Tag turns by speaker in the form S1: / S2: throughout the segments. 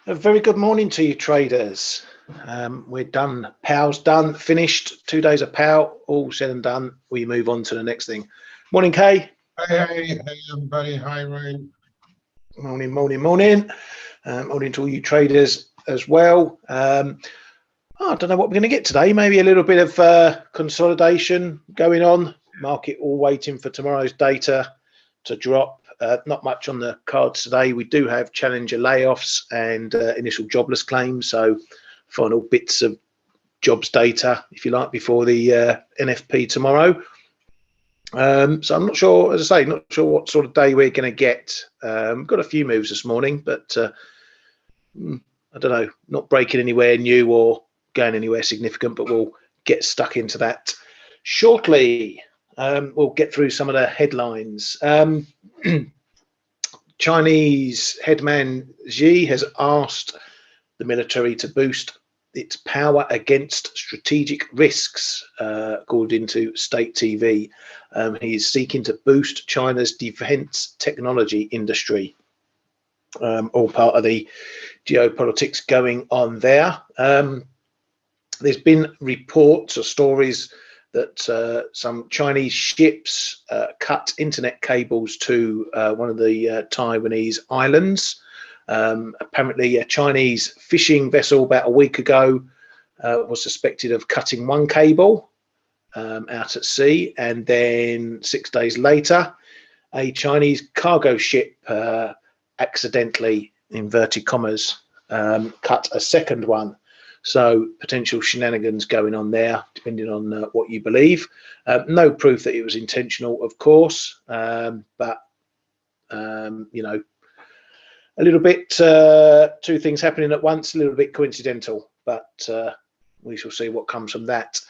S1: A very good morning to you, traders. We're done. POW's done, finished. 2 days of POW, all said and done. We move on to the next thing. Morning, Kay.
S2: Hey, everybody. Hi, Ryan.
S1: Morning. Morning to all you traders as well. I don't know what we're going to get today. Maybe a little bit of consolidation going on. Market all waiting for tomorrow's data to drop. Not much on the cards today. We do have challenger layoffs and initial jobless claims, so final bits of jobs data, if you like, before the NFP tomorrow. So I'm not sure, as I say, not sure what sort of day we're going to get. Got a few moves this morning, but I don't know, not breaking anywhere new or going anywhere significant, but we'll get stuck into that shortly. We'll get through some of the headlines. Chinese headman Xi has asked the military to boost its power against strategic risks, according to state TV. He is seeking to boost China's defense technology industry. All part of the geopolitics going on there. There's been reports or stories that some Chinese ships cut internet cables to one of the Taiwanese islands. Apparently a Chinese fishing vessel about a week ago was suspected of cutting one cable out at sea, and then 6 days later a Chinese cargo ship accidentally, inverted commas, cut a second one. So potential shenanigans going on there, depending on what you believe. No proof that it was intentional, of course, but you know, a little bit two things happening at once, a little bit coincidental, but we shall see what comes from that.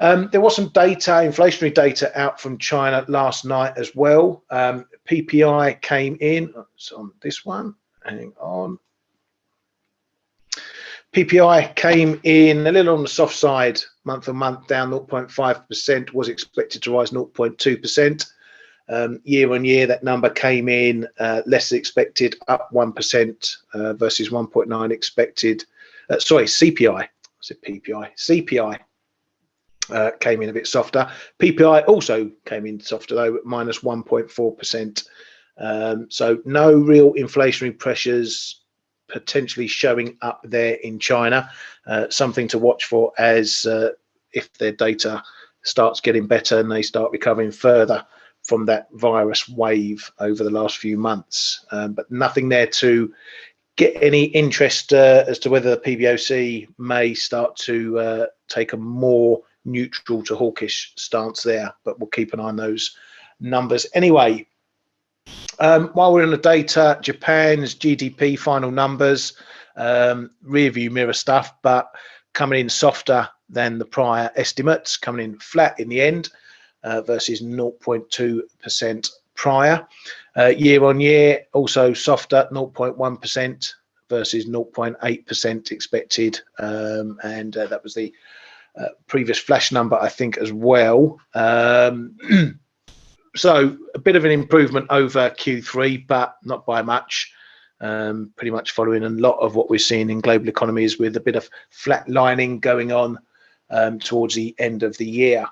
S1: There was some data, inflationary data, out from China last night as well. PPI came in. It's on this one. Hang on. PPI came in a little on the soft side, month on month, down 0.5%, was expected to rise 0.2%. Year on year, that number came in less than expected, up 1% versus 1.9 expected. Sorry, CPI. I said PPI. CPI came in a bit softer. PPI also came in softer, though, at minus 1.4%. So no real inflationary pressures potentially showing up there in China. Something to watch for as if their data starts getting better and they start recovering further from that virus wave over the last few months. But nothing there to get any interest as to whether the PBOC may start to take a more neutral to hawkish stance there, but we'll keep an eye on those numbers anyway. While we're on the data, Japan's GDP final numbers, rear view mirror stuff, but coming in softer than the prior estimates, coming in flat in the end versus 0.2% prior. Year on year, also softer, 0.1% versus 0.8% expected, and that was the previous flash number, I think, as well. So a bit of an improvement over Q3, but not by much. Pretty much following a lot of what we're seeing in global economies, with a bit of flatlining going on towards the end of the year.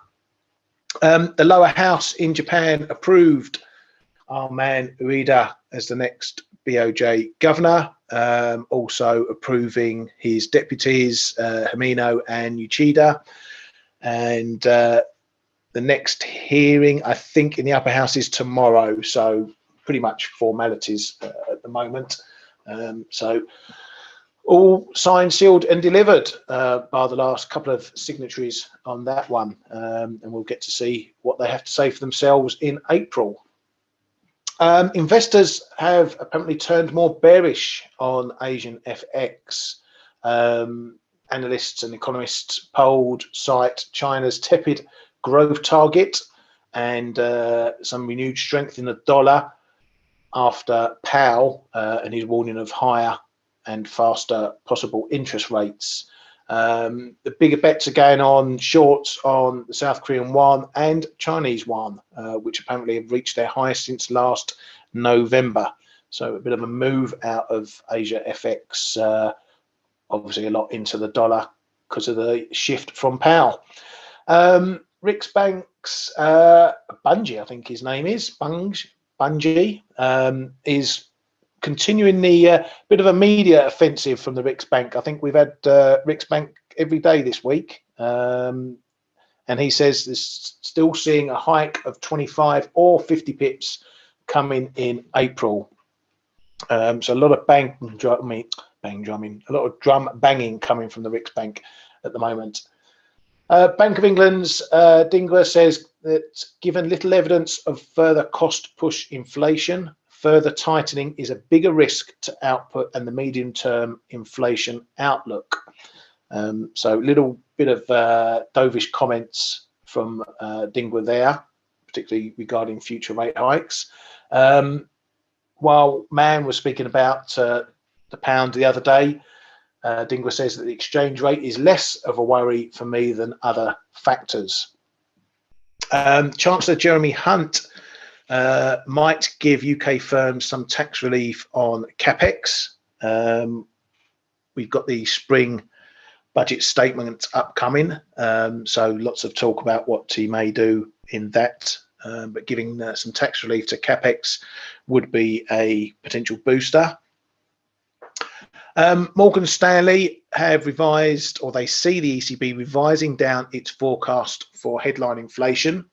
S1: The lower house in Japan approved our man Ueda as the next BOJ governor, also approving his deputies Himino and Uchida, and the next hearing, I think, in the upper house is tomorrow, so pretty much formalities at the moment. So all signed, sealed and delivered by the last couple of signatories on that one, and we'll get to see what they have to say for themselves in April. Investors have apparently turned more bearish on Asian FX. Analysts and economists polled cite China's tepid growth target and some renewed strength in the dollar after Powell and his warning of higher and faster possible interest rates. The bigger bets are going on shorts on the South Korean won and Chinese yuan, which apparently have reached their highest since last November. So a bit of a move out of Asia FX, obviously a lot into the dollar because of the shift from Powell. Riksbank's Bungie, I think his name is Bungie, is continuing the bit of a media offensive from the Riksbank. I think we've had Riksbank every day this week, and he says there's still seeing a hike of 25 or 50 pips coming in April. So a lot of a lot of drum banging coming from the Riksbank at the moment. Bank of England's Dingler says that given little evidence of further cost push inflation, further tightening is a bigger risk to output and the medium-term inflation outlook. So a little bit of dovish comments from Dingler there, particularly regarding future rate hikes. While Mann was speaking about the pound the other day, Dingler says that the exchange rate is less of a worry for me than other factors. Chancellor Jeremy Hunt might give UK firms some tax relief on capex. We've got the spring budget statement upcoming, so lots of talk about what he may do in that, but giving some tax relief to capex would be a potential booster. Morgan Stanley have revised, or they see the ECB revising down its forecast for headline inflation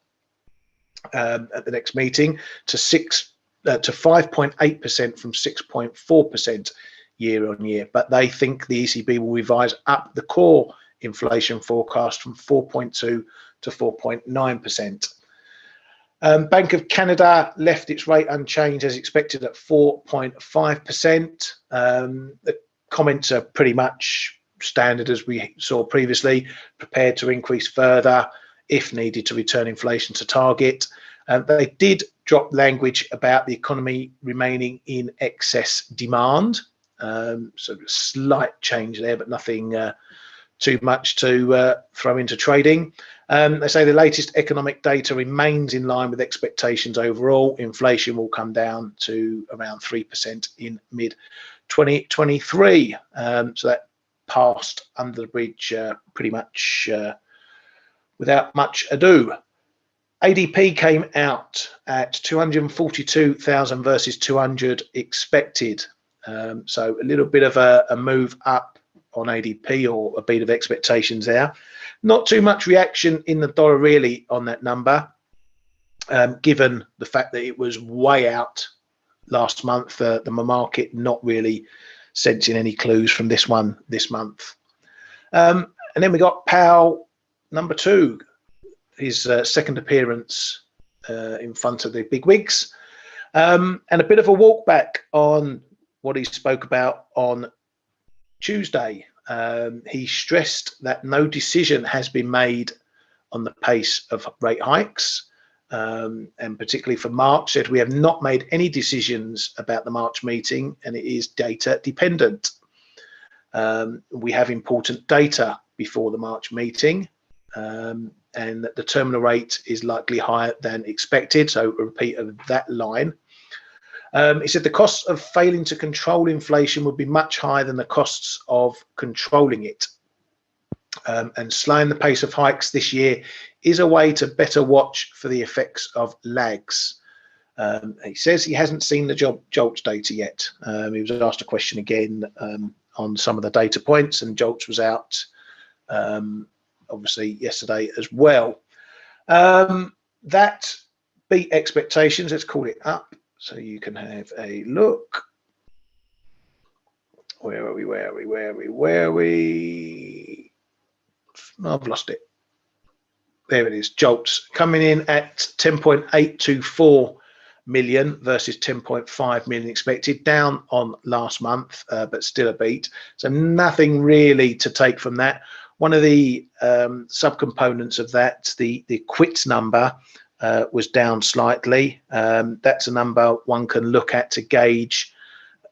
S1: at the next meeting to 5.8% from 6.4% year on year. But they think the ECB will revise up the core inflation forecast from 4.2 to 4.9%. Bank of Canada left its rate unchanged as expected at 4.5%. The comments are pretty much standard as we saw previously, prepared to increase further if needed to return inflation to target. They did drop language about the economy remaining in excess demand. So a slight change there, but nothing too much to throw into trading. They say the latest economic data remains in line with expectations overall. Inflation will come down to around 3% in mid-2023. So that passed under the bridge pretty much without much ado. ADP came out at 242,000 versus 200 expected. So a little bit of a move up on ADP, or a beat of expectations there. Not too much reaction in the dollar really on that number, given the fact that it was way out last month, the market not really sensing any clues from this one this month. And then we got Powell, number 2, his second appearance in front of the bigwigs, and a bit of a walk back on what he spoke about on Tuesday. He stressed that no decision has been made on the pace of rate hikes, and particularly for March, said we have not made any decisions about the March meeting and it is data dependent. We have important data before the March meeting, and that the terminal rate is likely higher than expected. So a repeat of that line. He said the costs of failing to control inflation would be much higher than the costs of controlling it. And slowing the pace of hikes this year is a way to better watch for the effects of lags. He says he hasn't seen the JOLTS data yet. He was asked a question again on some of the data points, and JOLTS was out obviously yesterday as well. That beat expectations. Let's call it up so you can have a look. Where are we? I've lost it. There it is. JOLTS coming in at 10.824 million versus 10.5 million expected, down on last month, but still a beat. So nothing really to take from that. One of the subcomponents of that, the quits number, was down slightly. That's a number one can look at to gauge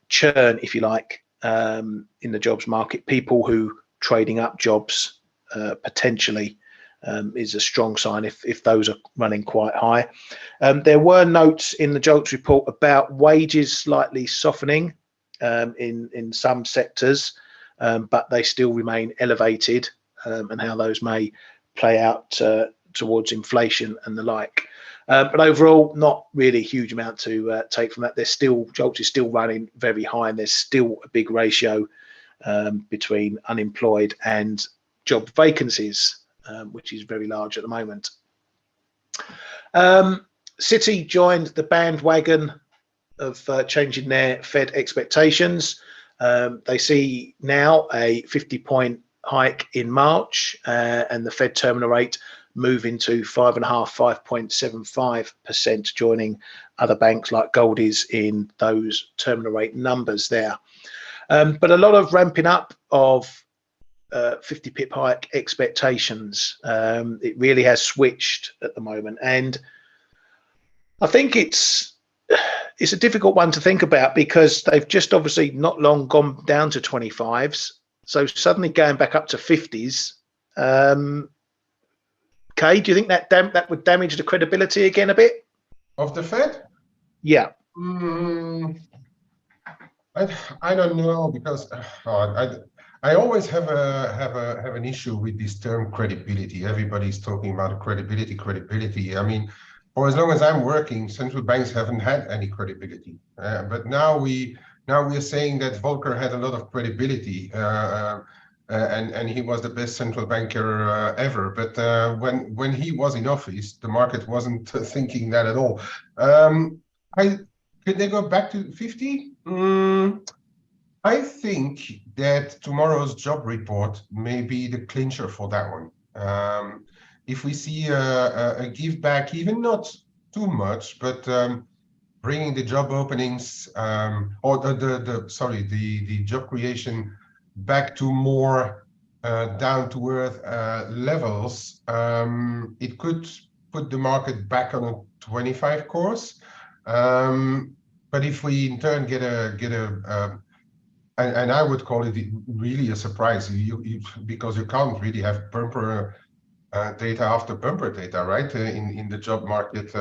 S1: churn, if you like, in the jobs market. People who trading up jobs potentially. is a strong sign if those are running quite high. There were notes in the JOLTS report about wages slightly softening in some sectors, but they still remain elevated, and how those may play out towards inflation and the like. But overall, not really a huge amount to take from that. There's still, JOLTS is still running very high, and there's still a big ratio between unemployed and job vacancies, which is very large at the moment. Citi joined the bandwagon of changing their Fed expectations. They see now a 50-point hike in March, and the Fed terminal rate moving to 5.75%, joining other banks like Goldie's in those terminal rate numbers there. But a lot of ramping up of 50 pip hike expectations. It really has switched at the moment, and I think it's a difficult one to think about because they've just obviously not long gone down to 25s, so suddenly going back up to 50s. Kay, do you think that would damage the credibility again a bit
S2: Of the Fed?
S1: Yeah.
S2: I don't know, because I always have an issue with this term credibility. Everybody's talking about credibility. I mean, for as long as I'm working, central banks haven't had any credibility. But now we are saying that Volcker had a lot of credibility, and he was the best central banker ever. But when he was in office, the market wasn't thinking that at all. Could they go back to 50? I think that tomorrow's job report may be the clincher for that one. If we see a give back, even not too much, but bringing the job openings or the job creation back to more down to earth levels, it could put the market back on a 25 course. But if we in turn get a and I would call it really a surprise, because you can't really have bumper data after bumper data, right? In the job market.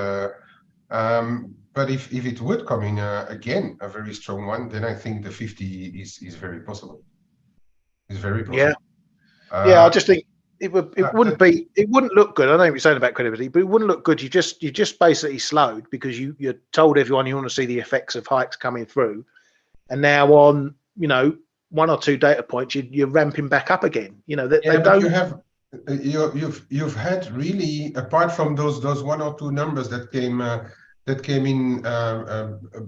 S2: But if it would come in again a very strong one, then I think the 50 is very possible. It's very possible.
S1: Yeah, I just think it wouldn't look good. I know what you're saying about credibility, but it wouldn't look good. You just basically slowed because you told everyone you want to see the effects of hikes coming through, and now on one or two data points you're ramping back up again. But
S2: you've had really, apart from those one or two numbers that came in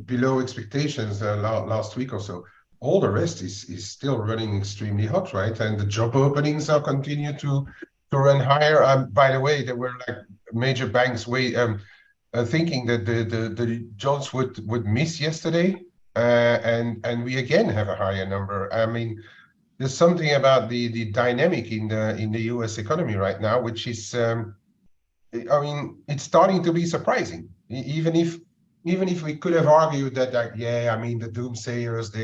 S2: below expectations last week or so. All the rest is still running extremely hot, right? And the job openings are continue to run higher. By the way, there were like major banks thinking that the jobs would miss yesterday, and we again have a higher number. I mean, there's something about the dynamic in the U.S. economy right now, which is, I mean, it's starting to be surprising. Even if we could have argued that, I mean, the doomsayers,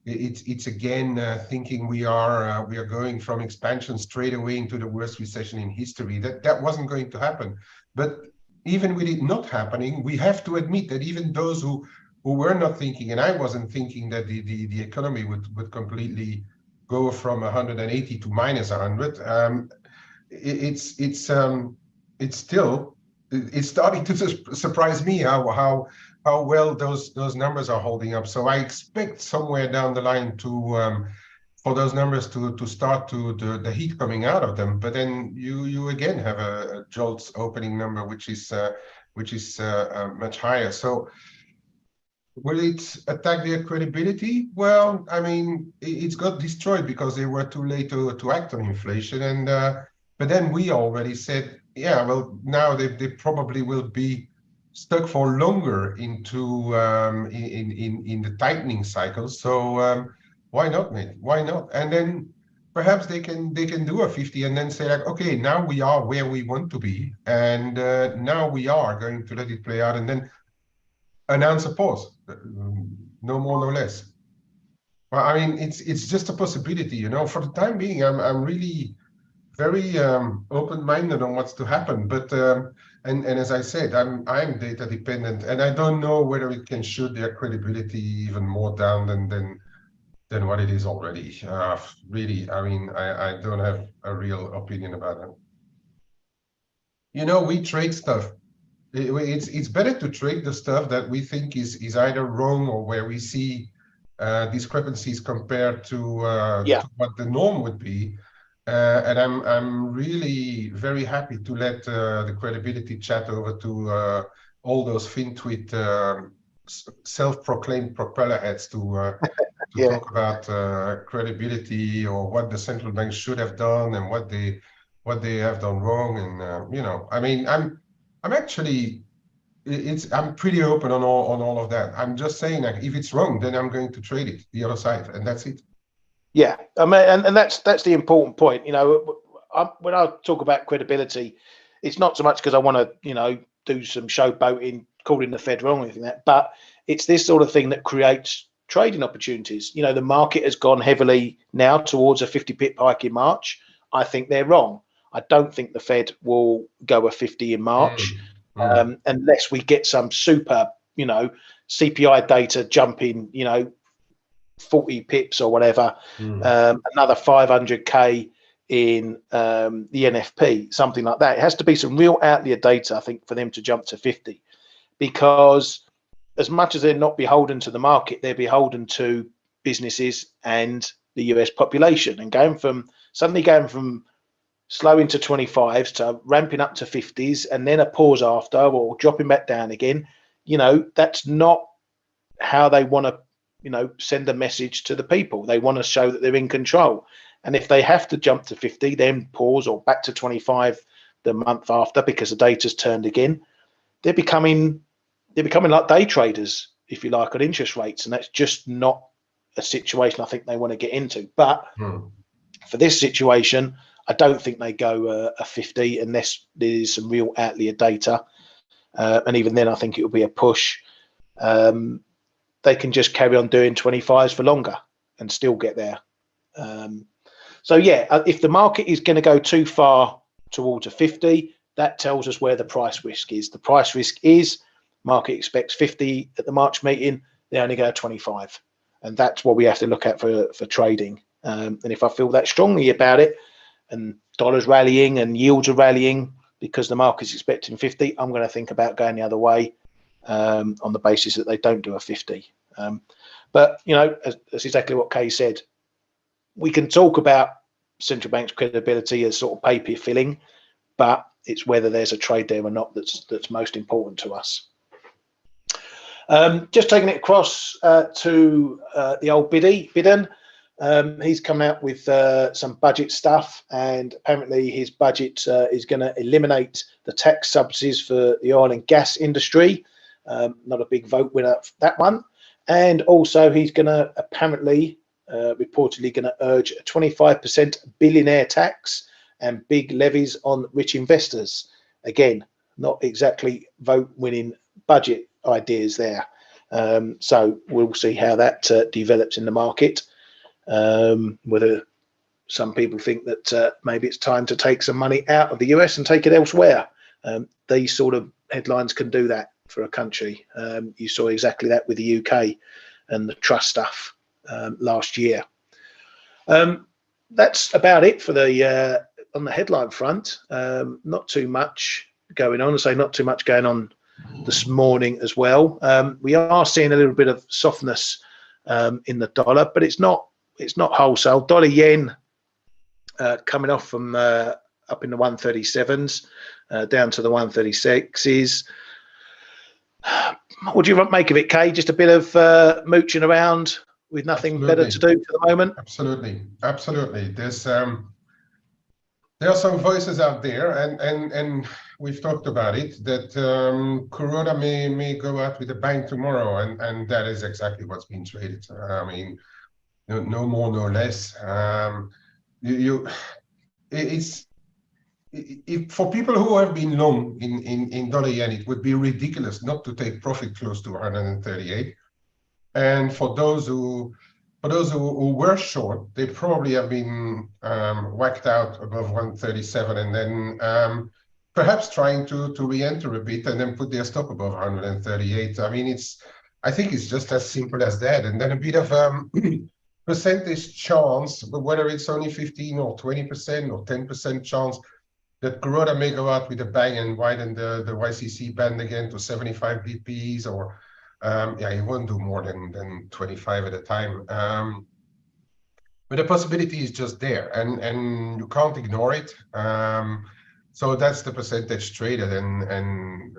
S2: it's again thinking we are going from expansion straight away into the worst recession in history. That wasn't going to happen. But even with it not happening, we have to admit that even those who were not thinking, and I wasn't thinking that the economy would completely go from 180 to minus 100. It's starting to surprise me how well those numbers are holding up. So I expect somewhere down the line for those numbers to start the heat coming out of them. But then you again have a JOLTS opening number which is much higher. So will it attack their credibility? Well, I mean, it's got destroyed because they were too late to act on inflation. And but then we already said, yeah, well, now they probably will be stuck for longer into in the tightening cycle. So why not, mate? Why not? And then perhaps they can do a 50 and then say like, okay, now we are where we want to be, and now we are going to let it play out, and then announce a pause. No more, no less. Well, I mean, it's just a possibility, For the time being, I'm really very open-minded on what's to happen. But and as I said, I'm data dependent, and I don't know whether it can shoot their credibility even more down than what it is already. Really, I mean, I don't have a real opinion about it. You know, we trade stuff. It's better to trade the stuff that we think is either wrong or where we see discrepancies compared to what the norm would be. And I'm really very happy to let the credibility chat over to all those FinTwit self-proclaimed propeller heads to talk about credibility or what the central bank should have done and what they have done wrong. And you know, I mean, I'm actually I'm pretty open on all of that. I'm just saying that if it's wrong, then I'm going to trade it the other side, and that's it.
S1: Yeah, I mean, and that's the important point. You know, when I talk about credibility, it's not so much because I want to, you know, do some showboating, calling the Fed wrong or anything like that, but it's this sort of thing that creates trading opportunities. You know, the market has gone heavily now towards a 50 pip hike in March. I think they're wrong. I don't think the Fed will go a 50 in March unless we get some super, you know, CPI data jumping, you know, 40 pips or whatever, another 500k in the NFP, something like that. It has to be some real outlier data, I think, for them to jump to 50, because as much as they're not beholden to the market, they're beholden to businesses and the US population. And suddenly going from slowing to 25s to ramping up to 50s and then a pause after or dropping back down again, you know, that's not how they want to, you know, send a message to the people. They want to show that they're in control. And if they have to jump to 50, then pause or back to 25 the month after because the data's turned again, they're becoming like day traders, if you like, on interest rates. And that's just not a situation I think they want to get into. But for this situation, I don't think they go a 50 unless there's some real outlier data. And even then, I think it will be a push. They can just carry on doing 25s for longer and still get there. So yeah, if the market is going to go too far towards a 50, that tells us where the price risk is. The price risk is market expects 50 at the March meeting, they only go 25. And that's what we have to look at for trading. And if I feel that strongly about it and dollars rallying and yields are rallying because the market's expecting 50, I'm going to think about going the other way. On the basis that they don't do a 50. But, you know, that's exactly what Kay said. We can talk about central bank's credibility as sort of paper filling, but it's whether there's a trade there or not that's most important to us. Just taking it across to the old Biden. He's come out with some budget stuff, and apparently his budget is going to eliminate the tax subsidies for the oil and gas industry. Not a big vote winner for that one. And also he's going to apparently, reportedly going to urge a 25% billionaire tax and big levies on rich investors. Again, not exactly vote winning budget ideas there. So we'll see how that develops in the market. Whether some people think that maybe it's time to take some money out of the US and take it elsewhere. These sort of headlines can do that for a country. You saw exactly that with the UK and the trust stuff last year. That's about it for the on the headline front. Not too much going on. I say not too much going on this morning as well. We are seeing a little bit of softness in the dollar, but it's not wholesale. Dollar yen coming off from up in the 137s down to the 136s. What do you make of it, Kay? Just a bit of mooching around with nothing better to do for the moment?
S2: Absolutely. There are some voices out there, and we've talked about it, that Corona may go out with a bang tomorrow, and that is exactly what's being traded. I mean, no more, no less. If for people who have been long in dollar yen, it would be ridiculous not to take profit close to 138. And for those who for those who were short, they probably have been whacked out above 137 and then perhaps trying to re-enter a bit and then put their stop above 138. I mean, I think it's just as simple as that. And then a bit of percentage chance, but whether it's only 15 or 20% or 10% chance that Kuroda may go out with a bang and widen the YCC band again to 75 BPs, or yeah, he won't do more than 25 at a time. But the possibility is just there, and you can't ignore it. So that's the percentage traded, and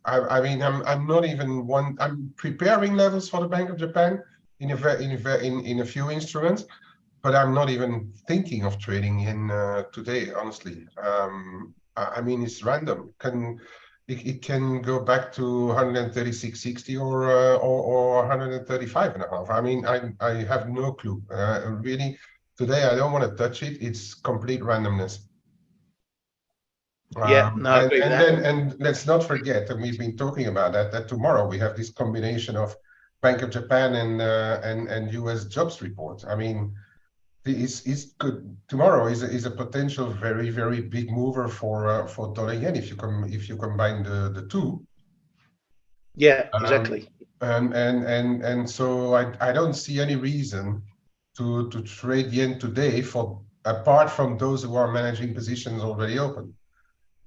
S2: I mean, I'm not even one. I'm preparing levels for the Bank of Japan in a few instruments, but I'm not even thinking of trading in today, honestly. I mean, it's random. It can go back to 136.60 or 135.5. I mean, I have no clue. Really, today I don't want to touch it. It's complete randomness.
S1: Yeah, no, I agree with that.
S2: And let's not forget, and we've been talking about that tomorrow we have this combination of Bank of Japan and US jobs report. I mean, it's good. Tomorrow is a potential very big mover for dollar yen if you combine the two.
S1: Yeah, exactly.
S2: And so I don't see any reason to trade yen today for apart from those who are managing positions already open.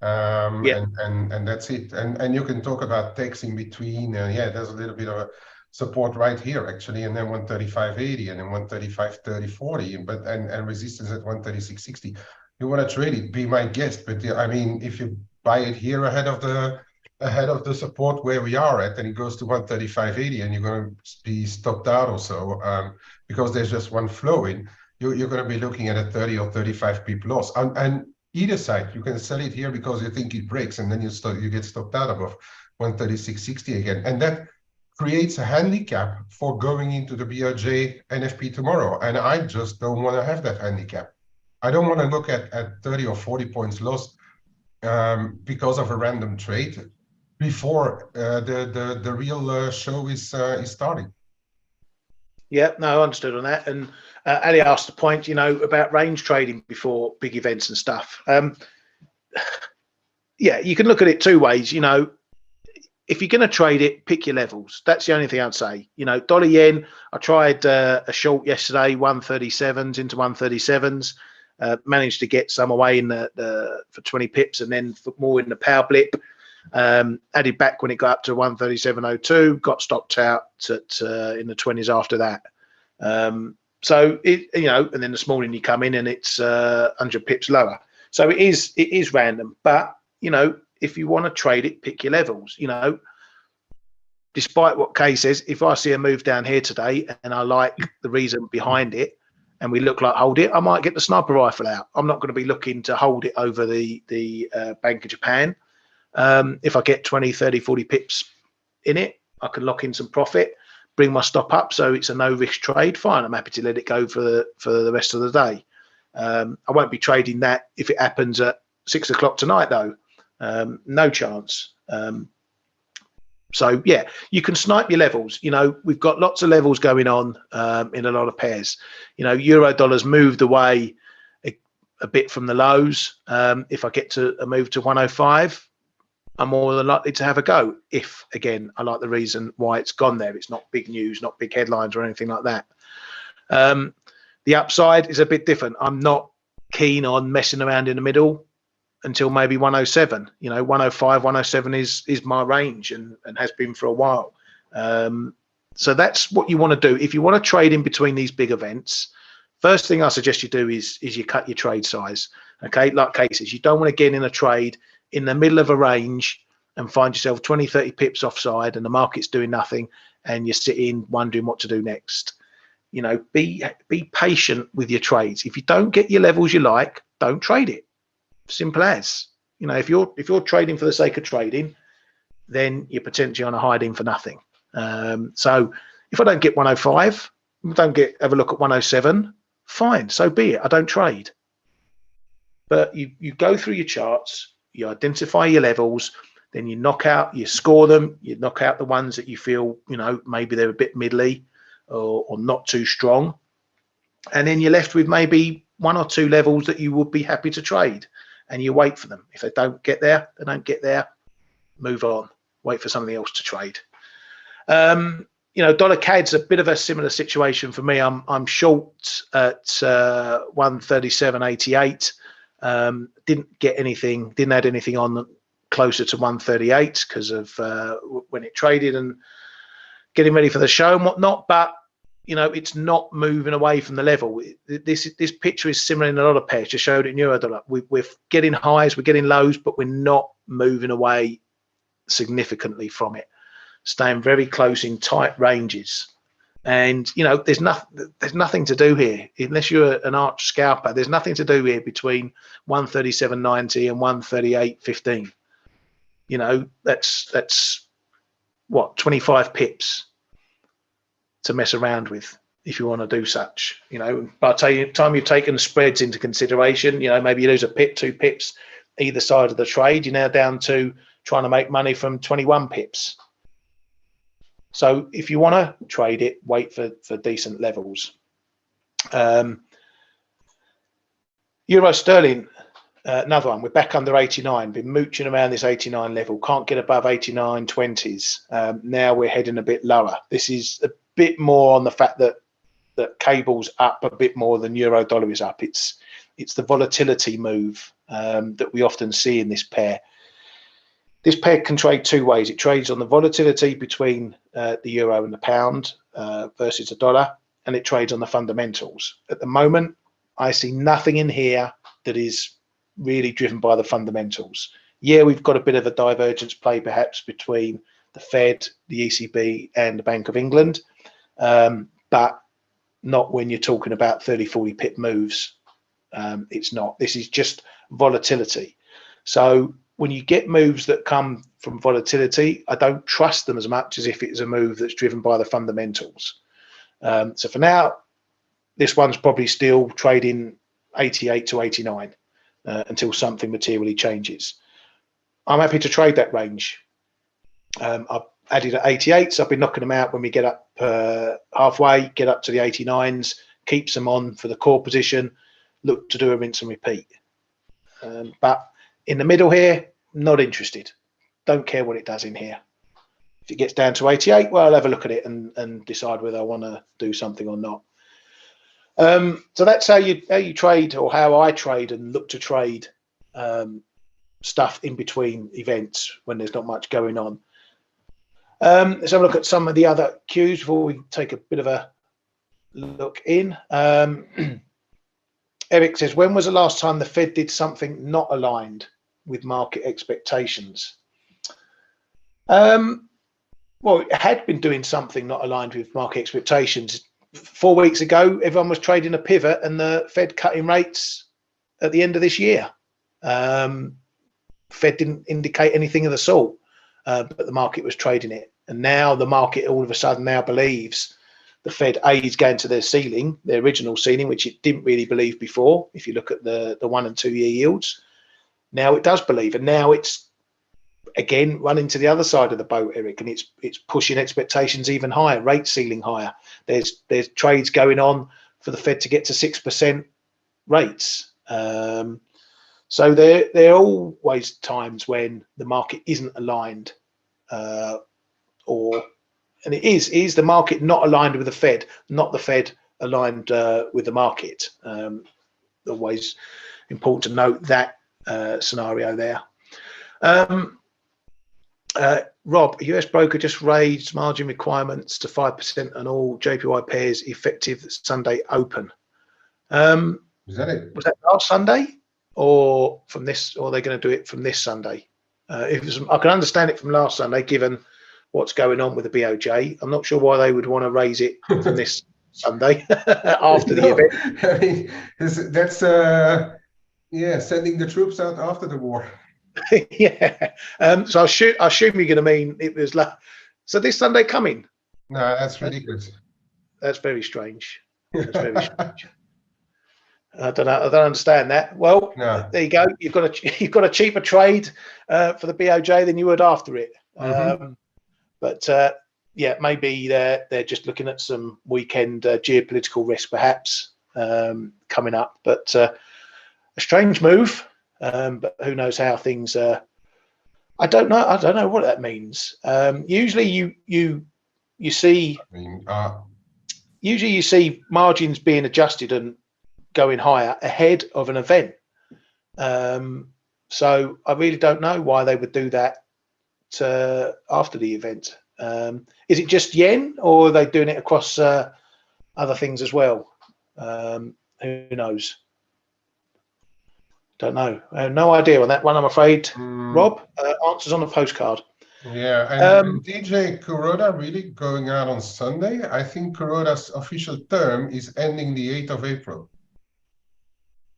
S1: Yeah.
S2: And that's it. And you can talk about text in between. Yeah, there's a little bit of a support right here actually, and then 135.80 and then 135.30.40, but and resistance at 136.60. You want to trade it, be my guest. But I mean, if you buy it here ahead of the support where we are at, and it goes to 135.80, and you're going to be stopped out or so, because there's just one flow in, you're going to be looking at a 30 or 35 pip loss. And either side, you can sell it here because you think it breaks, and then you get stopped out above 136.60 again, and that creates a handicap for going into the BRJ NFP tomorrow. And I just don't want to have that handicap. I don't want to look at 30 or 40 points lost because of a random trade before the real show is starting.
S1: Yeah, no, I understood on that. And Ali asked the point, about range trading before big events and stuff. Yeah, you can look at it two ways. If you're going to trade it, pick your levels. That's the only thing I'd say. Dollar yen, I tried a short yesterday, 137s into 137s. Managed to get some away in for 20 pips, and then more in the power blip. Added back when it got up to 137.02. Got stopped out in the 20s after that. So and then this morning you come in and it's 100 pips lower. So it is random, but if you want to trade it, pick your levels. Despite what Kay says, if I see a move down here today and I like the reason behind it, and we look like hold it, I might get the sniper rifle out. I'm not going to be looking to hold it over the Bank of Japan. If I get 20, 30, 40 pips in it, I can lock in some profit, bring my stop up, so it's a no risk trade. Fine, I'm happy to let it go for the rest of the day. I won't be trading that if it happens at 6 o'clock tonight, though. No chance. So yeah, you can snipe your levels. We've got lots of levels going on in a lot of pairs. Euro dollars moved away a bit from the lows. If I get to a move to 105, I'm more than likely to have a go. If again, I like the reason why it's gone there. It's not big news, not big headlines or anything like that. The upside is a bit different. I'm not keen on messing around in the middle until maybe 107. 105, 107 is my range and has been for a while. So that's what you want to do. If you want to trade in between these big events, first thing I suggest you do is you cut your trade size. Okay, like cases, you don't want to get in a trade in the middle of a range and find yourself 20, 30 pips offside and the market's doing nothing and you're sitting wondering what to do next. Be patient with your trades. If you don't get your levels you like, don't trade it. Simple as. If you're trading for the sake of trading, then you're potentially on a hiding for nothing. So if I don't get 105, have a look at 107, fine, so be it. I don't trade. But you go through your charts, you identify your levels, then you score them, you knock out the ones that you feel, maybe they're a bit middly. or not too strong. And then you're left with maybe 1 or 2 levels that you would be happy to trade, and you wait for them. If they don't get there, they don't get there. Move on. Wait for something else to trade. You know, dollar CAD's a bit of a similar situation for me. I'm short at 137.88. Didn't get anything. Didn't add anything on closer to 138 because of when it traded and getting ready for the show and whatnot. But you know, it's not moving away from the level. This picture is similar in a lot of pairs. Just showed it in euro dollar. We're getting highs, we're getting lows, but we're not moving away significantly from it. Staying very close in tight ranges. And you know, there's nothing to do here unless you're an arch scalper. There's nothing to do here between 137.90 and 138.15. You know, that's what, 25 pips to mess around with if you want to do such. You know, by the time you've taken spreads into consideration, you know, maybe you lose a pip, 2 pips either side of the trade, you're now down to trying to make money from 21 pips. So if you want to trade it, wait for decent levels. Euro sterling, another one. We're back under 89. Been mooching around this 89 level. Can't get above 89.20s. Now we're heading a bit lower. This is a bit more on the fact that cable's up a bit more than euro dollar is up. It's the volatility move that we often see in this pair. This pair can trade 2 ways. It trades on the volatility between the euro and the pound versus the dollar, and it trades on the fundamentals. At the moment, I see nothing in here that is really driven by the fundamentals. Yeah, we've got a bit of a divergence play perhaps between the Fed, the ECB, and the Bank of England, but not when you're talking about 30, 40 pip moves. It's not. This is just volatility. So when you get moves that come from volatility, I don't trust them as much as if it's a move that's driven by the fundamentals. So for now, this one's probably still trading 88 to 89 until something materially changes. I'm happy to trade that range. I've added at 88, so I've been knocking them out when we get up halfway, get up to the 89s, keeps them on for the core position, look to do a rinse and repeat. But in the middle here, not interested. Don't care what it does in here. If it gets down to 88, well, I'll have a look at it and decide whether I want to do something or not. So that's how you trade, or how I trade and look to trade stuff in between events when there's not much going on. Let's have a look at some of the other cues before we take a bit of a look in. Eric says, when was the last time the Fed did something not aligned with market expectations? Well, it had been doing something not aligned with market expectations. 4 weeks ago, everyone was trading a pivot and the Fed cutting rates at the end of this year. Fed didn't indicate anything of the sort, but the market was trading it. And now the market all of a sudden now believes the Fed is going to their ceiling, their original ceiling, which it didn't really believe before. If you look at the 1 and 2 year yields, now it does believe, and now it's again running to the other side of the boat, Eric, and it's pushing expectations even higher, rate ceiling higher. There's trades going on for the Fed to get to 6% rates. So there are always times when the market isn't aligned, and it is the market not aligned with the Fed, not the Fed aligned with the market. Always important to note that scenario there. Rob, US broker just raised margin requirements to 5% on all JPY pairs effective Sunday open.
S2: Is that it?
S1: Was that last Sunday, or from this? Or are they going to do it from this Sunday? I can understand it from last Sunday, given what's going on with the BOJ. I'm not sure why they would want to raise it from this Sunday after the event.
S2: I mean, that's sending the troops out after the war.
S1: Yeah. So I assume you're going to mean it was so this Sunday coming.
S2: No, that's ridiculous.
S1: That's very strange. That's very strange. I don't know. I don't understand that. Well, no. There you go. You've got a cheaper trade for the BOJ than you would after it. Mm-hmm. But yeah, maybe they're just looking at some weekend geopolitical risk perhaps coming up, but a strange move. But who knows how things. I don't know. I don't know what that means. Usually, you see.
S2: I mean,
S1: Usually, you see margins being adjusted and going higher ahead of an event. So I really don't know why they would do that after the event. Is it just yen, or are they doing it across other things as well? Who knows? Don't know. No idea on that one, I'm afraid. Rob, answers on a postcard.
S2: Yeah, and DJ Kuroda really going out on Sunday. I think Kuroda's official term is ending the 8th of April.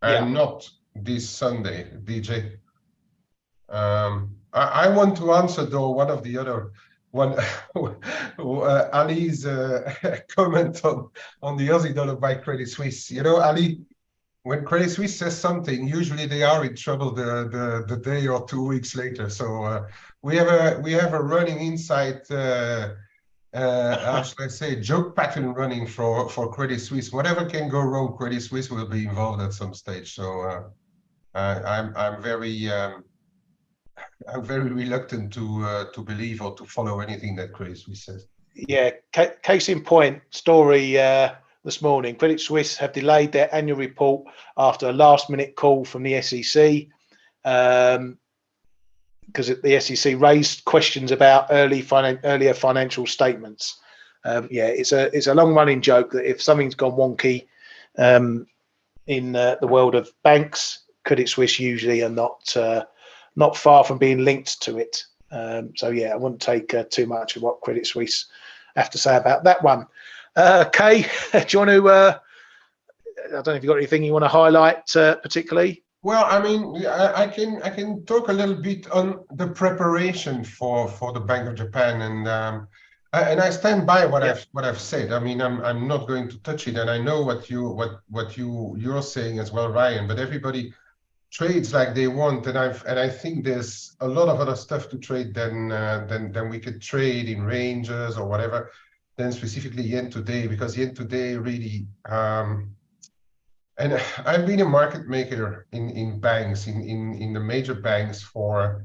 S2: And not this Sunday, DJ. I want to answer though one of the other Ali's comment on the Aussie dollar by Credit Suisse. You know, Ali, when Credit Suisse says something, usually they are in trouble the day or 2 weeks later. So we have a running inside how should I say, joke pattern running for Credit Suisse. Whatever can go wrong, Credit Suisse will be involved at some stage. So I'm very reluctant to believe or to follow anything that Credit Suisse says.
S1: Yeah, case in point story this morning. Credit Suisse have delayed their annual report after a last-minute call from the SEC. Because the SEC raised questions about earlier financial statements. Yeah, it's a long-running joke that if something's gone wonky in the world of banks, Credit Suisse usually are not far from being linked to it. So yeah, I wouldn't take too much of what Credit Suisse have to say about that one. Kay, do you want to? I don't know if you've got anything you want to highlight particularly.
S2: Well, I mean, I can talk a little bit on the preparation for the Bank of Japan, and I stand by what I've said. I mean, I'm not going to touch it, and I know what you're saying as well, Ryan. But everybody trades like they want, and I think there's a lot of other stuff to trade than we could trade in ranges or whatever, than specifically yen today, because yen today really. And I've been a market maker in banks, in the major banks for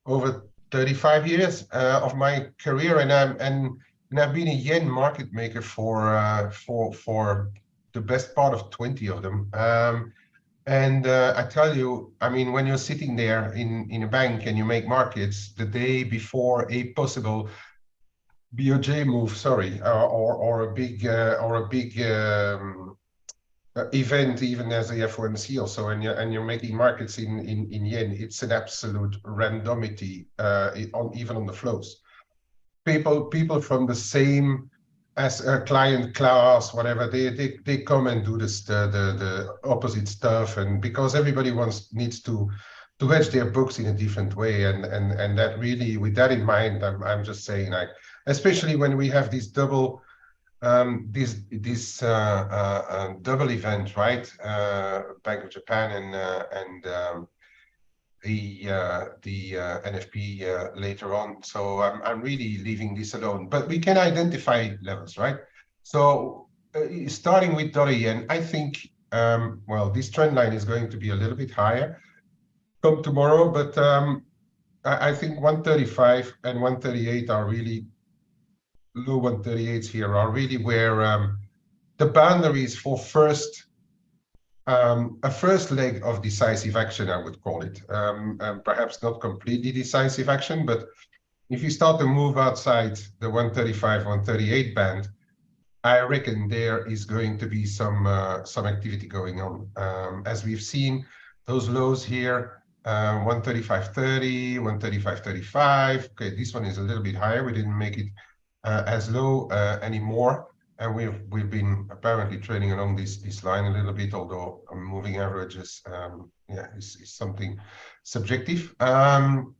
S2: over 35 years of my career, and I've been a yen market maker for the best part of 20 of them. And I tell you, I mean, when you're sitting there in a bank and you make markets the day before a possible BOJ move, or a big event, even as the FOMC also, and you're making markets in yen, it's an absolute randomity even on the flows. People from the same as a client class, whatever, they come and do the opposite stuff, and because everybody needs to hedge their books in a different way, and that really, with that in mind, I'm just saying, like, especially when we have this double. This double event, right? Bank of Japan and the NFP later on. So I'm really leaving this alone. But we can identify levels, right? So starting with dollar yen, I think well, this trend line is going to be a little bit higher come tomorrow, but I think 135 and 138 are really. Low 138s here are really where the boundaries for a first leg of decisive action, I would call it. Perhaps not completely decisive action, but if you start to move outside the 135, 138 band, I reckon there is going to be some activity going on. As we've seen, those lows here, 135.30, 135.35. Okay, this one is a little bit higher. We didn't make it as low anymore, and we've been apparently trading along this line a little bit, although moving averages is something subjective. So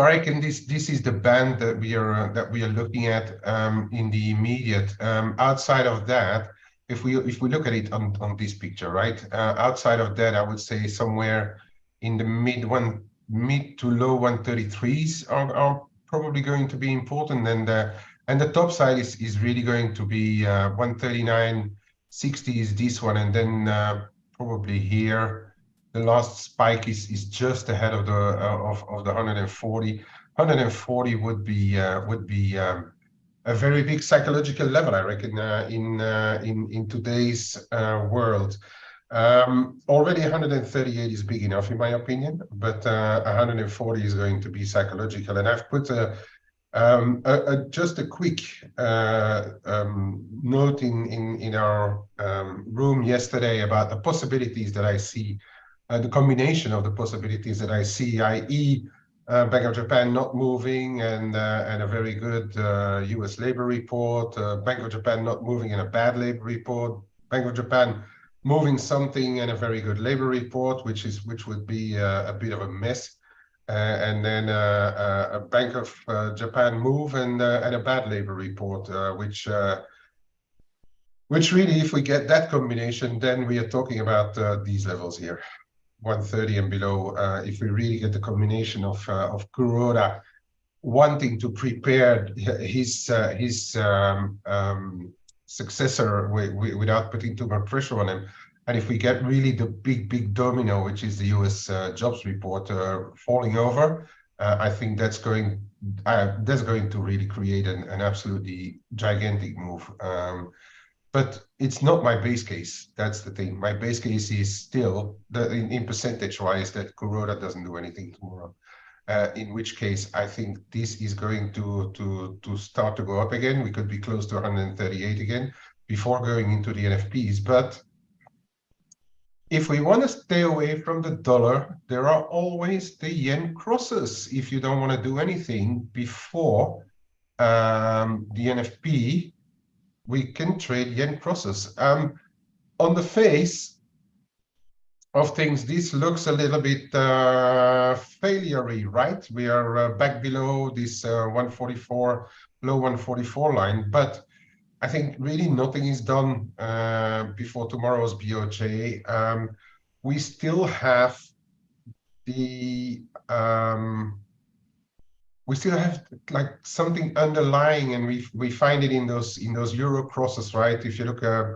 S2: I reckon this is the band that we are looking at in the immediate. Outside of that, if we look at it on this picture, right? Outside of that, I would say somewhere in the mid to low 133s are probably going to be important, and the top side is really going to be 139.60 is this one, and then probably here the last spike is just ahead of the 140. 140 would be a very big psychological level, I reckon, in today's world. Already 138 is big enough, in my opinion, but 140 is going to be psychological. And I've put just a quick note in our room yesterday about the possibilities that I see, the combination of the possibilities that I see, i.e., Bank of Japan not moving and a very good US labor report, Bank of Japan not moving and a bad labor report, Bank of Japan moving something and a very good labor report, which would be a bit of a mess, and then a Bank of Japan move and a bad labor report, which really, if we get that combination, then we are talking about these levels here. 130 and below, if we really get the combination of Kuroda wanting to prepare his successor without putting too much pressure on him, and if we get really the big domino, which is the US jobs report falling over, I think that's going to really create an absolutely gigantic move. But it's not my base case. That's the thing. My base case is still, in percentage-wise, that Kuroda doesn't do anything tomorrow. In which case, I think this is going to start to go up again. We could be close to 138 again before going into the NFPs. But if we want to stay away from the dollar, there are always the yen crosses. If you don't want to do anything before the NFP, we can trade yen crosses. On the face of things, this looks a little bit failure-y, right? We are back below this 144, low 144 line, but I think really nothing is done before tomorrow's BOJ. We still have the like something underlying, and we find it in those euro crosses, right? If you look at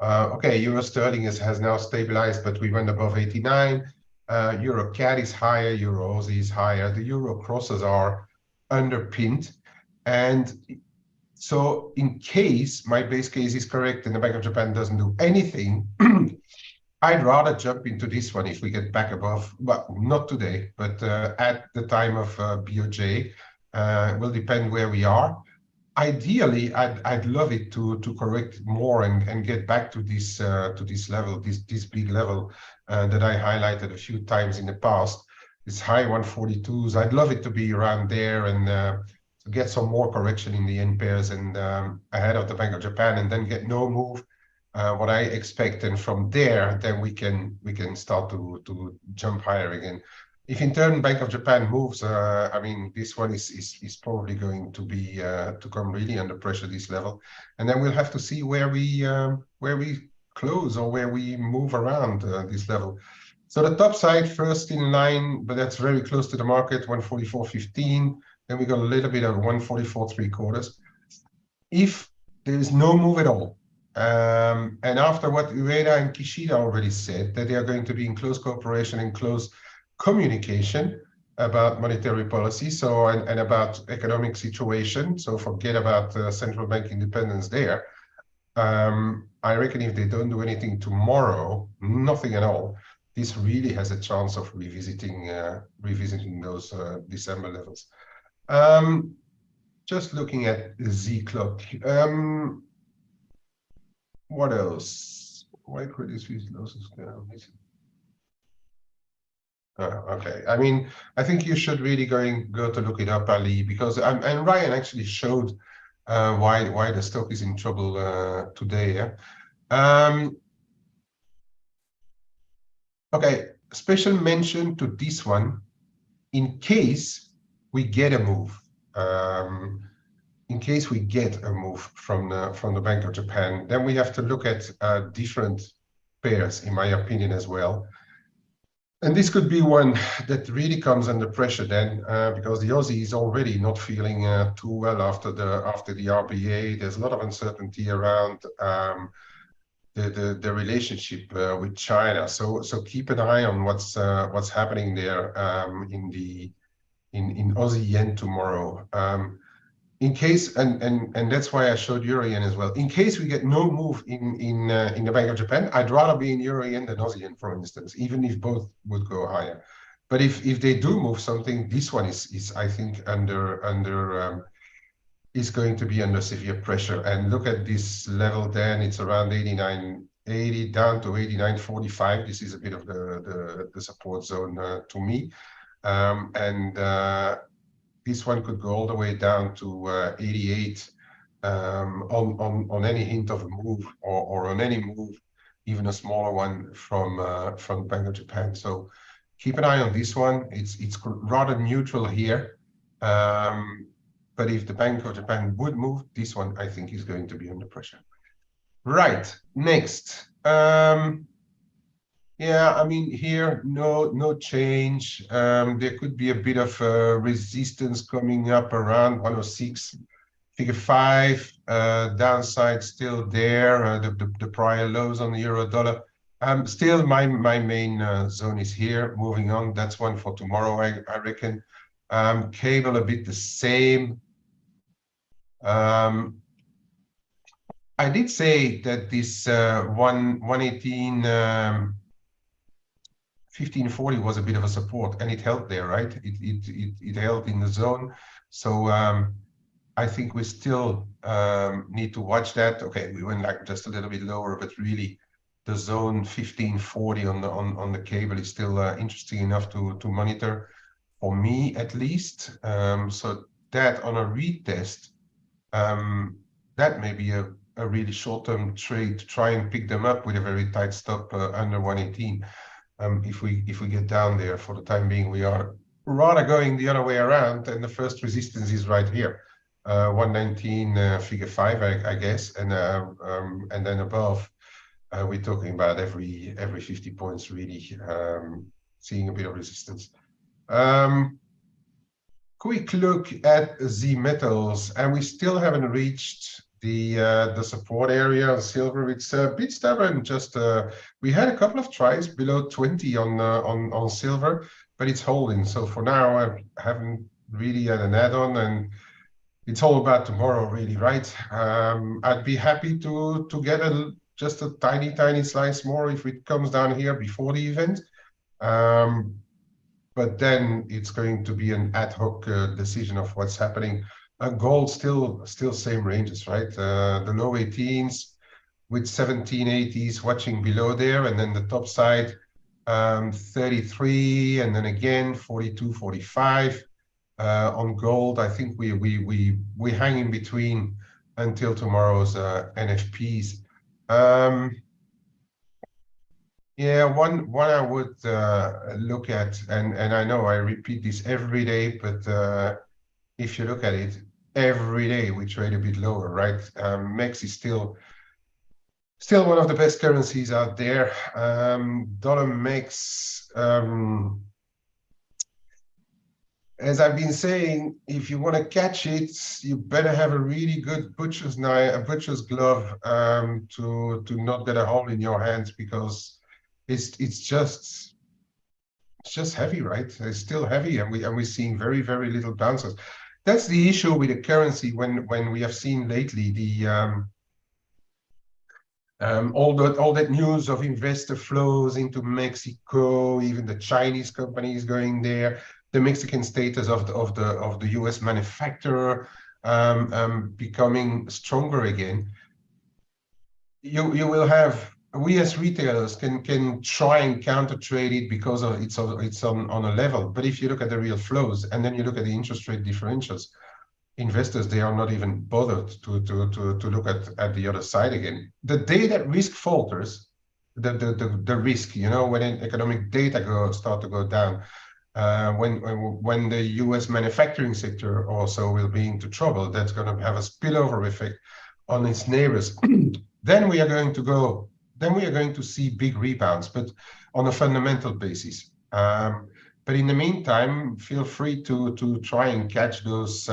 S2: okay, euro sterling has now stabilized, but we went above 89. Euro CAD is higher, euro Aussie is higher. The euro crosses are underpinned, and so in case my base case is correct and the Bank of Japan doesn't do anything, I'd rather jump into this one if we get back above, well, not today, but at the time of BOJ. Will depend where we are. Ideally, I'd love it to correct more and get back to this level, this big level that I highlighted a few times in the past. This high 142s. I'd love it to be around there and to get some more correction in the yen pairs and ahead of the Bank of Japan, and then get no move. What I expect, and from there, then we can start to jump higher again. If in turn Bank of Japan moves, I mean, this one is probably going to be to come really under pressure, this level, and then we'll have to see where we close or where we move around this level. So the top side first in line, but that's very close to the market, 144.15. Then we got a little bit of 144.75. If there is no move at all, and after what Ueda and Kishida already said, that they are going to be in close cooperation and close communication about monetary policy, so and about economic situation, so forget about central bank independence there. I reckon if they don't do anything tomorrow, nothing at all, this really has a chance of revisiting those December levels. Just looking at the Z clock. What else? Why Credit Suisse losses down? Okay. I mean, I think you should really go to look it up, Ali, because and Ryan actually showed why the stock is in trouble today. Yeah? Okay. Special mention to this one in case we get a move. In case we get a move from the Bank of Japan, then we have to look at different pairs, in my opinion, as well. And this could be one that really comes under pressure then, because the Aussie is already not feeling too well after the RBA. There's a lot of uncertainty around the relationship with China. So keep an eye on what's happening there in Aussie yen tomorrow. In case, and that's why I showed Euro yen as well. In case we get no move in the Bank of Japan, I'd rather be in Euro yen than Aussie yen, for instance, even if both would go higher. But if they do move something, this one is I think is going to be under severe pressure. And look at this level. Then it's around 89.80 down to 89.45. This is a bit of the support zone to me, and this one could go all the way down to 88 on any hint of a move, or on any move, even a smaller one from Bank of Japan. So keep an eye on this one. It's rather neutral here, but if the Bank of Japan would move, this one I think is going to be under pressure. Right, next. Yeah, I mean, here, no change. There could be a bit of resistance coming up around 106, figure 5, downside still there, the prior lows on the euro dollar. Still, my main zone is here. Moving on, that's one for tomorrow, I reckon. Cable a bit the same. I did say that this 118 1540 was a bit of a support, and it held there, right? It held in the zone. So I think we still need to watch that. Okay, we went like just a little bit lower, but really the zone 1540 on the cable is still interesting enough to monitor, for me at least. So that on a retest, that may be a really short-term trade to try and pick them up with a very tight stop under 118. If we get down there. For the time being, we are rather going the other way around, and the first resistance is right here, 119 figure 5, I guess, and then above, we're talking about every 50 points really, seeing a bit of resistance. Quick look at the metals, and we still haven't reached the support area on silver. It's a bit stubborn. Just we had a couple of tries below 20 on silver, but it's holding. So for now, I haven't really had an add-on, and it's all about tomorrow, really, right? I'd be happy to get just a tiny slice more if it comes down here before the event. But then it's going to be an ad hoc decision of what's happening. Gold still same ranges, right? The low 18s with 1780s watching below there, and then the top side 33, and then again 42, 45 on gold. I think we hang in between until tomorrow's NFPs. Yeah, one I would look at, and I know I repeat this every day, but if you look at it, every day we trade a bit lower, right? MEX is still one of the best currencies out there. Dollar MEX, as I've been saying, if you want to catch it, you better have a really good butcher's knife, a butcher's glove, to not get a hole in your hands, because it's just heavy, right? It's still heavy, and we're seeing very little bounces. That's the issue with the currency when we have seen lately the all that news of investor flows into Mexico, even the Chinese companies going there, the Mexican status of the US manufacturer becoming stronger again. You will have, we as retailers can try and counter trade it because it's on a level. But if you look at the real flows, and then you look at the interest rate differentials, investors, they are not even bothered to look at the other side again. The day that risk falters, the risk, you know, when economic data start to go down, when the US manufacturing sector also will be into trouble, that's going to have a spillover effect on its neighbors. Then we are going to see big rebounds, but on a fundamental basis. But in the meantime, feel free to try and catch those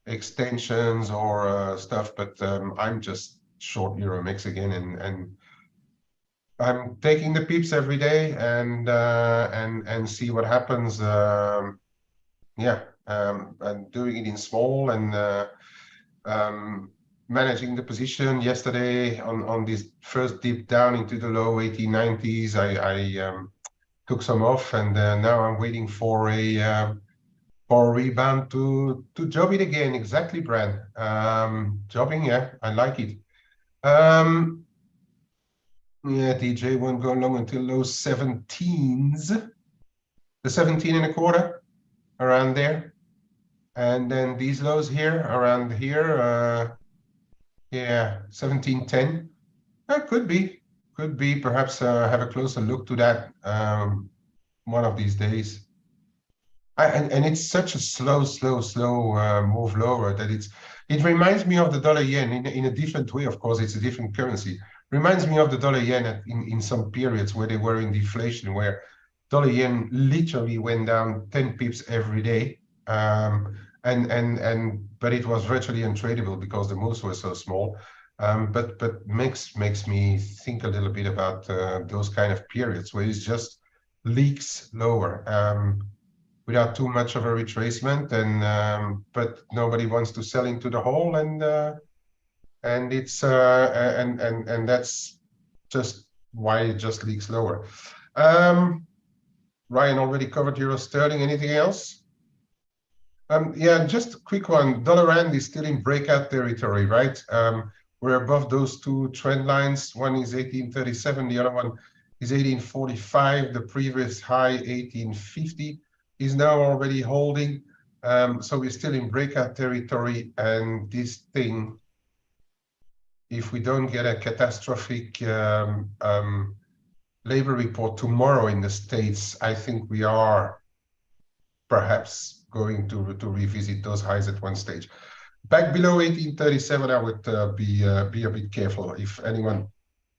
S2: extensions or stuff. But I'm just short Euro-Mix again, and I'm taking the pips every day and see what happens. Yeah, and doing it in small and managing the position. Yesterday on this first dip down into the low 1890s, I took some off, and now I'm waiting for a rebound to job it again. Exactly, Brad. Jobbing, yeah, I like it. Yeah, DJ won't go long until low 17s, the 17 and a quarter, around there. And then these lows here, around here, yeah, 17.10. That could be, perhaps have a closer look to that one of these days. And it's such a slow move lower that it reminds me of the dollar yen in a different way. Of course, it's a different currency. Reminds me of the dollar yen in some periods where they were in deflation, where dollar yen literally went down 10 pips every day. But it was virtually untradeable because the moves were so small. But makes me think a little bit about those kind of periods where it's just leaks lower. Without too much of a retracement, and but nobody wants to sell into the hole, and it's and that's just why it just leaks lower. Ryan already covered euro sterling. Anything else? Yeah, just a quick one. Dollar rand is still in breakout territory, right? We're above those two trend lines. One is 1837, the other one is 1845. The previous high, 1850. Is now already holding. So we're still in breakout territory, and this thing, if we don't get a catastrophic labor report tomorrow in the States, I think we are perhaps going to revisit those highs at one stage. Back below 1837, I would be a bit careful if anyone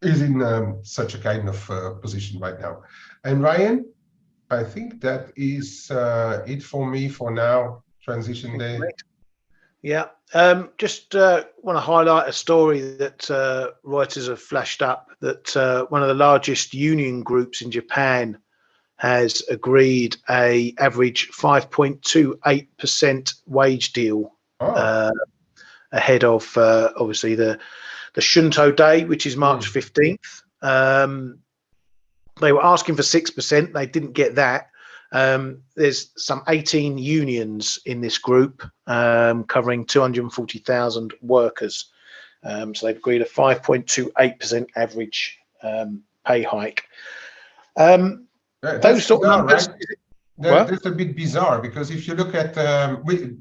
S2: is in such a kind of position right now. And Ryan, I think that is it for me for now. Transition day.
S1: Yeah, just want to highlight a story that Reuters have flashed up, that one of the largest union groups in Japan has agreed a average 5.28% wage deal ahead of obviously the Shunto Day, which is March 15th. They were asking for 6%. They didn't get that. There's some 18 unions in this group covering 240,000 workers. So they've agreed a 5.28% average pay hike. Those sort of numbers,
S2: right? That's a bit bizarre, because if you look at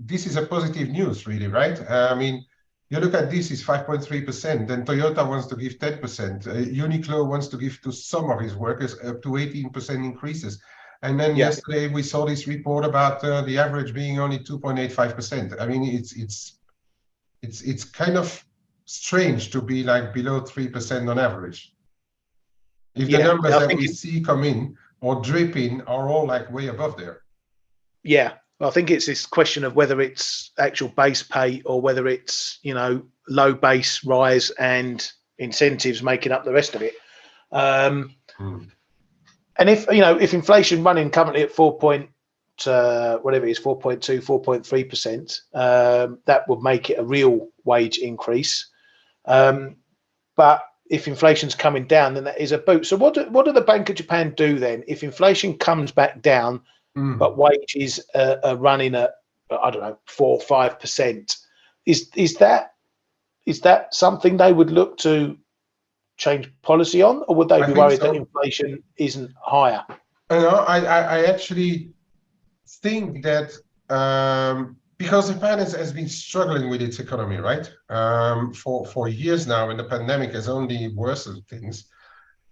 S2: this is a positive news, really, right? I mean, you look at this is 5.3%. Then Toyota wants to give 10%. Uniqlo wants to give to some of his workers up to 18% increases. And then yesterday we saw this report about the average being only 2.85%. I mean, it's kind of strange to be like below 3% on average. If the numbers that we see come in or drip in are all like way above there.
S1: Yeah. I think it's this question of whether it's actual base pay or whether it's, you know, low base rise and incentives making up the rest of it. And if, you know, if inflation running currently at 4.2, 4.3%, that would make it a real wage increase. But if inflation's coming down, then that is a boot. So what do the Bank of Japan do then if inflation comes back down, but wages are running at, I don't know, 4 or 5%? Is that something they would look to change policy on, or would they be worried that inflation isn't higher?
S2: I actually think that because Japan has been struggling with its economy, right, for years now, and the pandemic has only worsened things.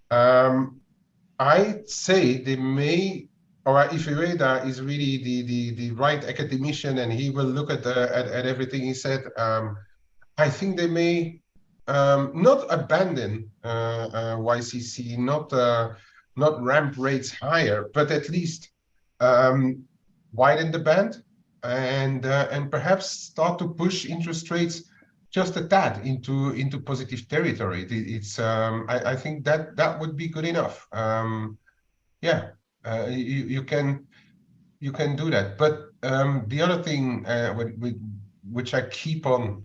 S2: I'd say they may, or if Ueda is really the right academician and he will look at everything he said, I think they may not abandon YCC, not not ramp rates higher, but at least widen the band and perhaps start to push interest rates just a tad into positive territory. I think that would be good enough. Yeah, you can do that. But the other thing which I keep on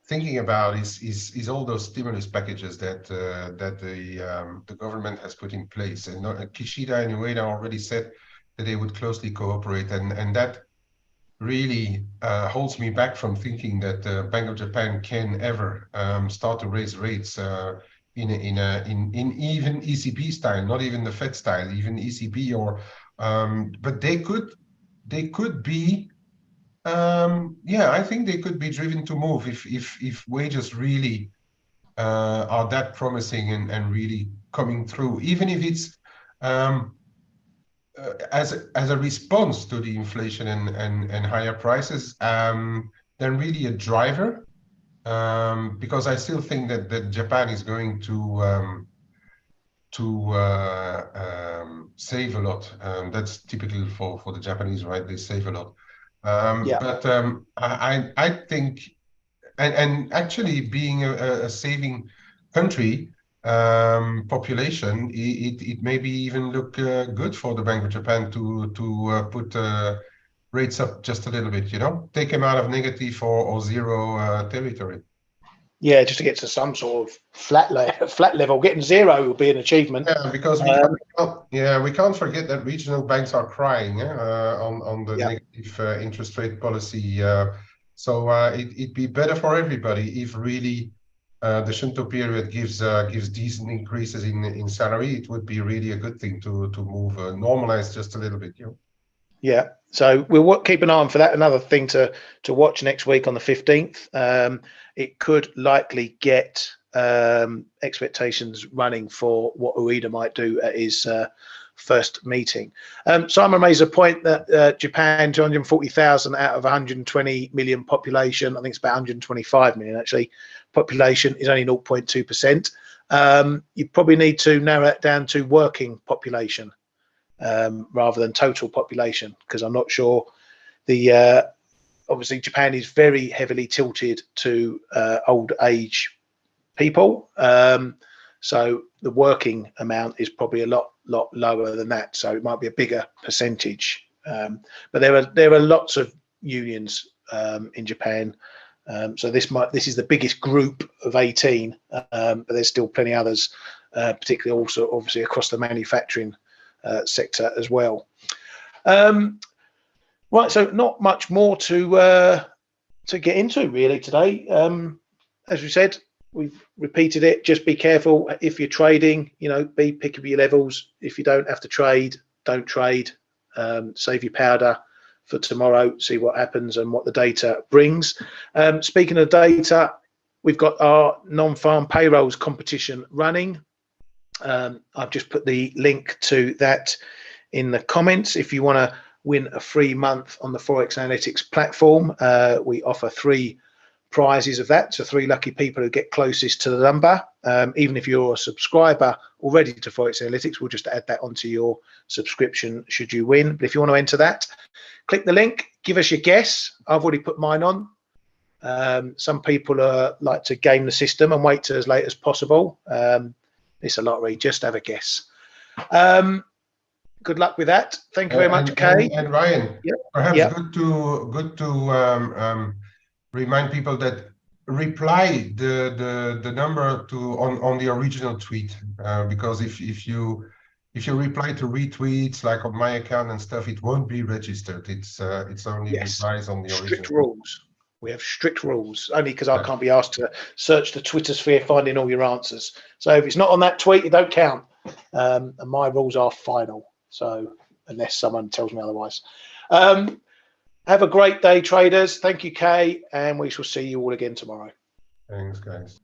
S2: thinking about is all those stimulus packages that the government has put in place. And Kishida and Ueda already said that they would closely cooperate, and that really holds me back from thinking that Bank of Japan can ever start to raise rates in even ECB style, not even the Fed style, even ECB or but they could be. Yeah, I think they could be driven to move if wages really are that promising and really coming through, even if it's as a response to the inflation and higher prices, than really a driver. Because I still think that Japan is going to save a lot. That's typical for the Japanese, right? They save a lot.
S1: Yeah.
S2: But I think, and actually being a saving country, population, it maybe even look good for the Bank of Japan to put rates up just a little bit, take them out of negative or zero territory.
S1: Yeah, just to get to some sort of flat level. Getting zero will be an achievement.
S2: Yeah, because we can't forget that regional banks are crying on the negative interest rate policy. So it'd be better for everybody if really the Shinto period gives decent increases in salary. It would be really a good thing to move normalize just a little bit.
S1: Yeah, so we'll keep an eye on for that. Another thing to watch next week on the 15th. It could likely get expectations running for what Ueda might do at his first meeting. Simon raised a point that Japan, 240,000 out of 120 million population, I think it's about 125 million actually, population is only 0.2%. You probably need to narrow it down to working population rather than total population, because I'm not sure obviously Japan is very heavily tilted to old age people, so the working amount is probably a lot lower than that, so it might be a bigger percentage, but there are lots of unions in Japan, so this is the biggest group of 18, but there's still plenty others, particularly also obviously across the manufacturing sector as well. Right, so not much more to get into really today. As we said, we've repeated it. Just be careful if you're trading. Be picky with your levels. If you don't have to trade, don't trade. Save your powder for tomorrow. See what happens and what the data brings. Speaking of data, we've got our non-farm payrolls competition running. I've just put the link to that in the comments. If you want to win a free month on the ForexAnalytix platform, we offer 3 prizes of that to 3 lucky people who get closest to the number. Even if you're a subscriber already to ForexAnalytix, we'll just add that onto your subscription should you win. But if you want to enter that, click the link, give us your guess. I've already put mine on. Some people like to game the system and wait till as late as possible. It's a lottery, just have a guess. Good luck with that. Thank you very much, Kay.
S2: And Ryan, perhaps good to remind people that reply the number on the original tweet, because if you reply to retweets like on my account and stuff, it won't be registered. It's only replies on the original.
S1: Strict rules. We have strict rules, only because I can't be asked to search the Twitter sphere finding all your answers. So if it's not on that tweet, it don't count. And my rules are final. So unless someone tells me otherwise. Have a great day, traders. Thank you, Kay, and we shall see you all again tomorrow.
S2: Thanks, guys.